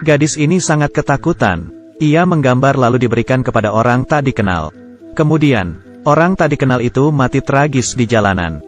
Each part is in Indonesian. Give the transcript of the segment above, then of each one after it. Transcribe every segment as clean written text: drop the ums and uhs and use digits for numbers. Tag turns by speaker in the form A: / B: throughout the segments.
A: Gadis ini sangat ketakutan. Ia menggambar lalu diberikan kepada orang tak dikenal. Kemudian, orang tak dikenal itu mati tragis di jalanan.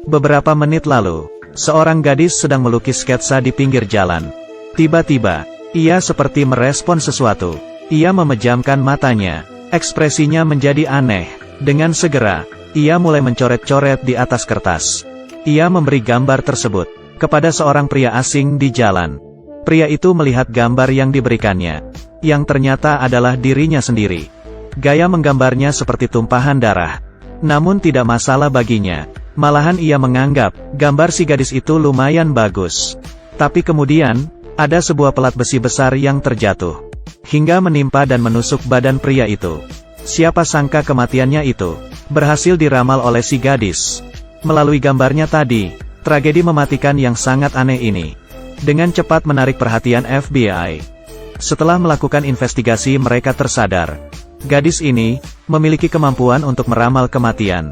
A: Beberapa menit lalu, seorang gadis sedang melukis sketsa di pinggir jalan. Tiba-tiba, ia seperti merespon sesuatu. Ia memejamkan matanya. Ekspresinya menjadi aneh. Dengan segera, ia mulai mencoret-coret di atas kertas. Ia memberi gambar tersebut kepada seorang pria asing di jalan. Pria itu melihat gambar yang diberikannya, yang ternyata adalah dirinya sendiri. Gaya menggambarnya seperti tumpahan darah. Namun tidak masalah baginya. Malahan ia menganggap, gambar si gadis itu lumayan bagus. Tapi kemudian, ada sebuah pelat besi besar yang terjatuh, hingga menimpa dan menusuk badan pria itu. Siapa sangka kematiannya itu berhasil diramal oleh si gadis. Melalui gambarnya tadi, tragedi mematikan yang sangat aneh ini dengan cepat menarik perhatian FBI. Setelah melakukan investigasi, mereka tersadar, gadis ini memiliki kemampuan untuk meramal kematian.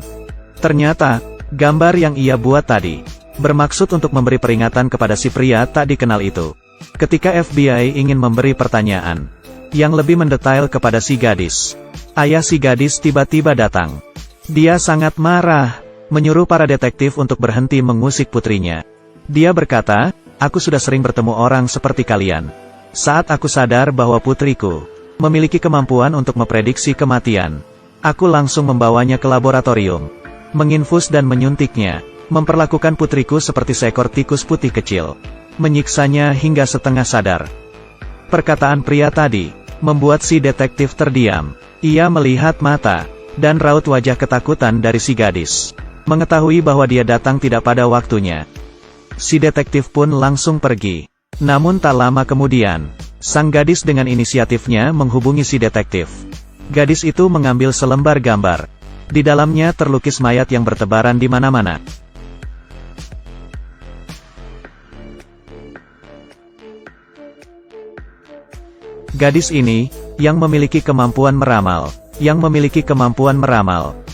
A: Ternyata, gambar yang ia buat tadi bermaksud untuk memberi peringatan kepada si pria tak dikenal itu. Ketika FBI ingin memberi pertanyaan yang lebih mendetail kepada si gadis, ayah si gadis tiba-tiba datang. Dia sangat marah, menyuruh para detektif untuk berhenti mengusik putrinya. Dia berkata, "Aku sudah sering bertemu orang seperti kalian. Saat aku sadar bahwa putriku memiliki kemampuan untuk memprediksi kematian, aku langsung membawanya ke laboratorium, menginfus dan menyuntiknya, memperlakukan putriku seperti seekor tikus putih kecil, menyiksanya hingga setengah sadar." Perkataan pria tadi membuat si detektif terdiam. Ia melihat mata dan raut wajah ketakutan dari si gadis. Mengetahui bahwa dia datang tidak pada waktunya, si detektif pun langsung pergi. Namun tak lama kemudian, sang gadis dengan inisiatifnya menghubungi si detektif. Gadis itu mengambil selembar gambar. Di dalamnya terlukis mayat yang bertebaran di mana-mana. Gadis ini, yang memiliki kemampuan meramal,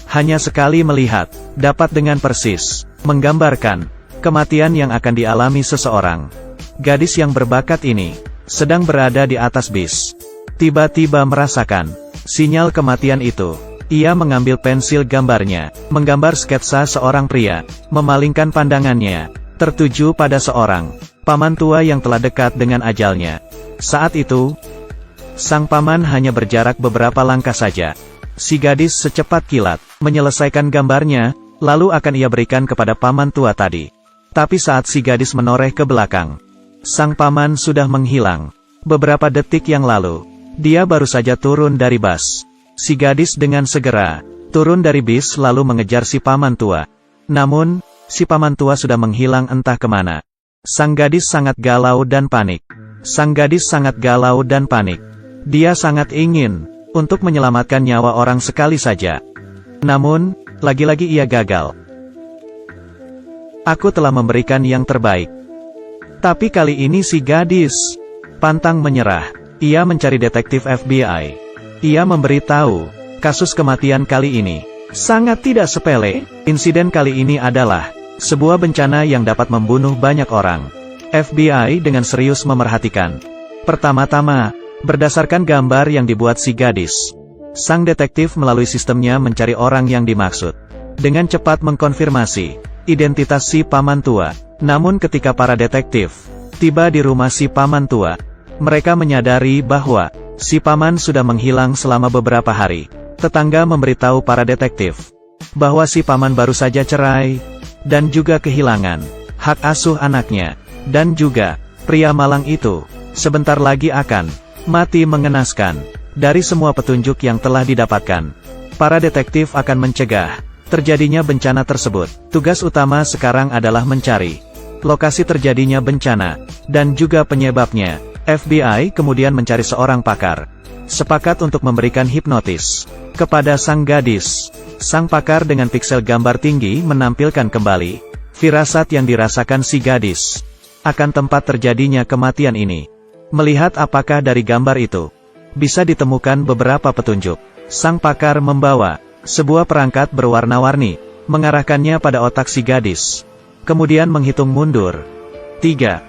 A: hanya sekali melihat, dapat dengan persis menggambarkan kematian yang akan dialami seseorang. Gadis yang berbakat ini sedang berada di atas bis. Tiba-tiba merasakan sinyal kematian itu. Ia mengambil pensil gambarnya, menggambar sketsa seorang pria, memalingkan pandangannya, tertuju pada seorang paman tua yang telah dekat dengan ajalnya. Saat itu, sang paman hanya berjarak beberapa langkah saja. Si gadis secepat kilat, menyelesaikan gambarnya, lalu akan ia berikan kepada paman tua tadi. Tapi saat si gadis menoreh ke belakang, sang paman sudah menghilang. Beberapa detik yang lalu, dia baru saja turun dari bus. Si gadis dengan segera turun dari bis lalu mengejar si paman tua. Namun, si paman tua sudah menghilang entah kemana. Sang gadis sangat galau dan panik. Dia sangat ingin untuk menyelamatkan nyawa orang sekali saja. Namun, lagi-lagi ia gagal. "Aku telah memberikan yang terbaik. Tapi kali ini si gadis pantang menyerah." Ia mencari detektif FBI. Ia memberitahu, kasus kematian kali ini sangat tidak sepele. Insiden kali ini adalah sebuah bencana yang dapat membunuh banyak orang. FBI dengan serius memerhatikan. Pertama-tama, berdasarkan gambar yang dibuat si gadis, sang detektif melalui sistemnya mencari orang yang dimaksud. Dengan cepat mengkonfirmasi identitas si paman tua. Namun ketika para detektif tiba di rumah si paman tua, mereka menyadari bahwa si paman sudah menghilang selama beberapa hari. Tetangga memberitahu para detektif bahwa si paman baru saja cerai, dan juga kehilangan hak asuh anaknya, dan juga pria malang itu sebentar lagi akan mati mengenaskan. Dari semua petunjuk yang telah didapatkan, para detektif akan mencegah terjadinya bencana tersebut. Tugas utama sekarang adalah mencari lokasi terjadinya bencana, dan juga penyebabnya. FBI kemudian mencari seorang pakar, sepakat untuk memberikan hipnotis kepada sang gadis. Sang pakar dengan piksel gambar tinggi menampilkan kembali firasat yang dirasakan si gadis akan tempat terjadinya kematian ini. Melihat apakah dari gambar itu bisa ditemukan beberapa petunjuk. Sang pakar membawa sebuah perangkat berwarna-warni mengarahkannya pada otak si gadis. Kemudian menghitung mundur. 3,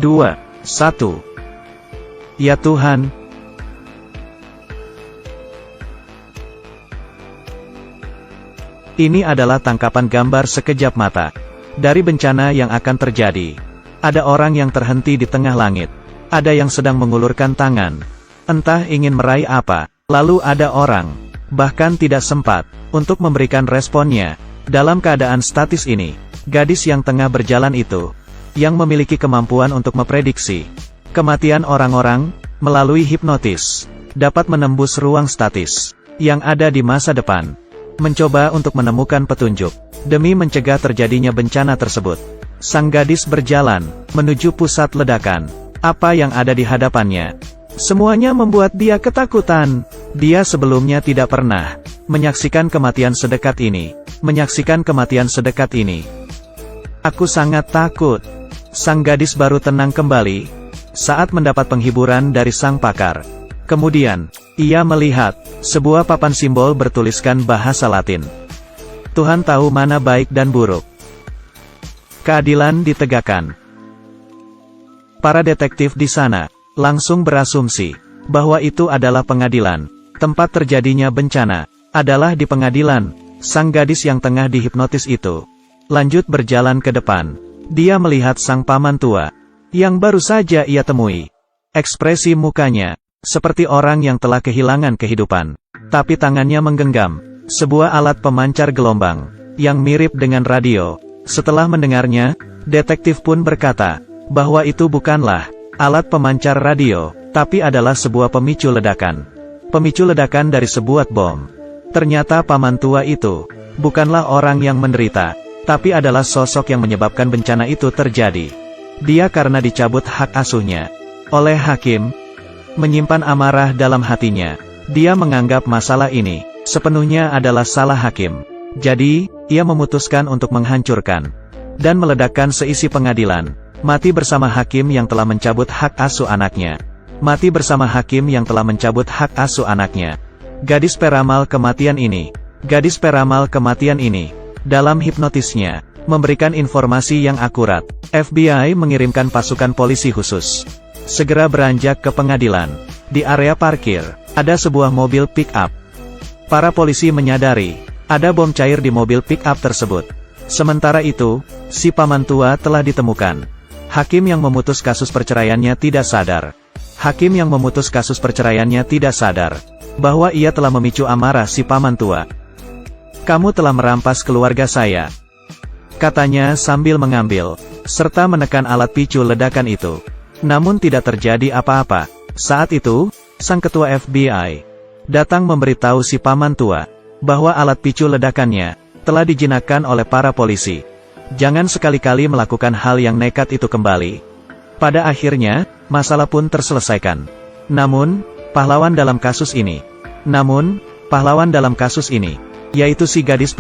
A: 2, 1. Ya Tuhan! Ini adalah tangkapan gambar sekejap mata dari bencana yang akan terjadi. Ada orang yang terhenti di tengah langit. Ada yang sedang mengulurkan tangan. Entah ingin meraih apa. Lalu ada orang, bahkan tidak sempat, untuk memberikan responnya. Dalam keadaan statis ini, gadis yang tengah berjalan itu, yang memiliki kemampuan untuk memprediksi kematian orang-orang, melalui hipnotis, dapat menembus ruang statis, yang ada di masa depan. Mencoba untuk menemukan petunjuk, demi mencegah terjadinya bencana tersebut. Sang gadis berjalan, menuju pusat ledakan. Apa yang ada di hadapannya? Semuanya membuat dia ketakutan. Dia sebelumnya tidak pernah menyaksikan kematian sedekat ini. Menyaksikan kematian sedekat ini. Aku sangat takut. Sang gadis baru tenang kembali saat mendapat penghiburan dari sang pakar. Kemudian, ia melihat sebuah papan simbol bertuliskan bahasa Latin. Tuhan tahu mana baik dan buruk. Keadilan ditegakkan. Para detektif di sana langsung berasumsi bahwa itu adalah pengadilan. Tempat terjadinya bencana adalah di pengadilan. Sang gadis yang tengah dihipnotis itu lanjut berjalan ke depan. Dia melihat sang paman tua yang baru saja ia temui. Ekspresi mukanya seperti orang yang telah kehilangan kehidupan, tapi tangannya menggenggam sebuah alat pemancar gelombang yang mirip dengan radio. Setelah mendengarnya, detektif pun berkata bahwa itu bukanlah alat pemancar radio, tapi adalah sebuah pemicu ledakan. Pemicu ledakan dari sebuah bom. Ternyata paman tua itu bukanlah orang yang menderita, tapi adalah sosok yang menyebabkan bencana itu terjadi. Dia karena dicabut hak asuhnya oleh hakim, menyimpan amarah dalam hatinya. Dia menganggap masalah ini sepenuhnya adalah salah hakim. Jadi, ia memutuskan untuk menghancurkan dan meledakkan seisi pengadilan. Mati bersama hakim yang telah mencabut hak asuh anaknya. Mati bersama hakim yang telah mencabut hak asuh anaknya. Gadis peramal kematian ini. Gadis peramal kematian ini, dalam hipnotisnya, memberikan informasi yang akurat. FBI mengirimkan pasukan polisi khusus. Segera beranjak ke pengadilan. Di area parkir, ada sebuah mobil pick-up. Para polisi menyadari, ada bom cair di mobil pick-up tersebut. Sementara itu, si paman tua telah ditemukan. Hakim yang memutus kasus perceraiannya tidak sadar. Hakim yang memutus kasus perceraiannya tidak sadar bahwa ia telah memicu amarah si paman tua. Kamu telah merampas keluarga saya, katanya sambil mengambil, serta menekan alat picu ledakan itu. Namun tidak terjadi apa-apa. Saat itu, sang ketua FBI datang memberitahu si paman tua bahwa alat picu ledakannya telah dijinakkan oleh para polisi. Jangan sekali-kali melakukan hal yang nekat itu kembali. Pada akhirnya, masalah pun terselesaikan. Namun, pahlawan dalam kasus ini, yaitu si gadis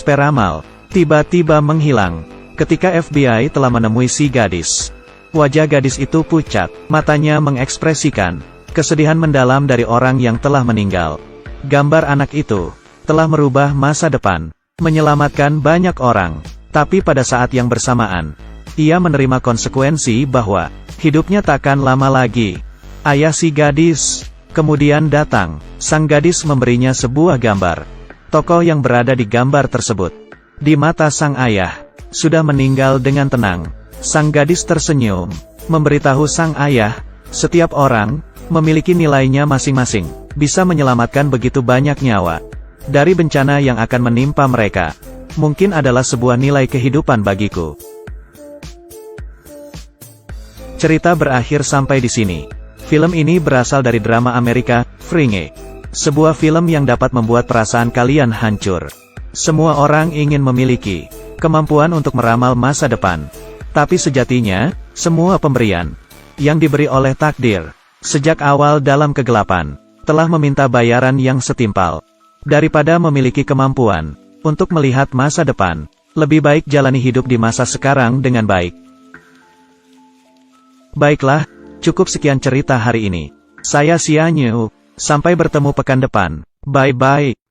A: peramal, tiba-tiba menghilang. Ketika FBI telah menemui si gadis, wajah gadis itu pucat, matanya mengekspresikan kesedihan mendalam dari orang yang telah meninggal. Gambar anak itu telah merubah masa depan, menyelamatkan banyak orang, tapi pada saat yang bersamaan, ia menerima konsekuensi bahwa hidupnya takkan lama lagi. Ayah si gadis kemudian datang. Sang gadis memberinya sebuah gambar. Tokoh yang berada di gambar tersebut, di mata sang ayah, sudah meninggal dengan tenang. Sang gadis tersenyum, memberitahu sang ayah, setiap orang memiliki nilainya masing-masing, bisa menyelamatkan begitu banyak nyawa dari bencana yang akan menimpa mereka. Mungkin adalah sebuah nilai kehidupan bagiku. Cerita berakhir sampai di sini. Film ini berasal dari drama Amerika, Fringe. Sebuah film yang dapat membuat perasaan kalian hancur. Semua orang ingin memiliki kemampuan untuk meramal masa depan. Tapi sejatinya, semua pemberian yang diberi oleh takdir sejak awal dalam kegelapan telah meminta bayaran yang setimpal. Daripada memiliki kemampuan untuk melihat masa depan, lebih baik jalani hidup di masa sekarang dengan baik. Baiklah, cukup sekian cerita hari ini. Saya Sia Nyu. Sampai bertemu pekan depan. Bye-bye.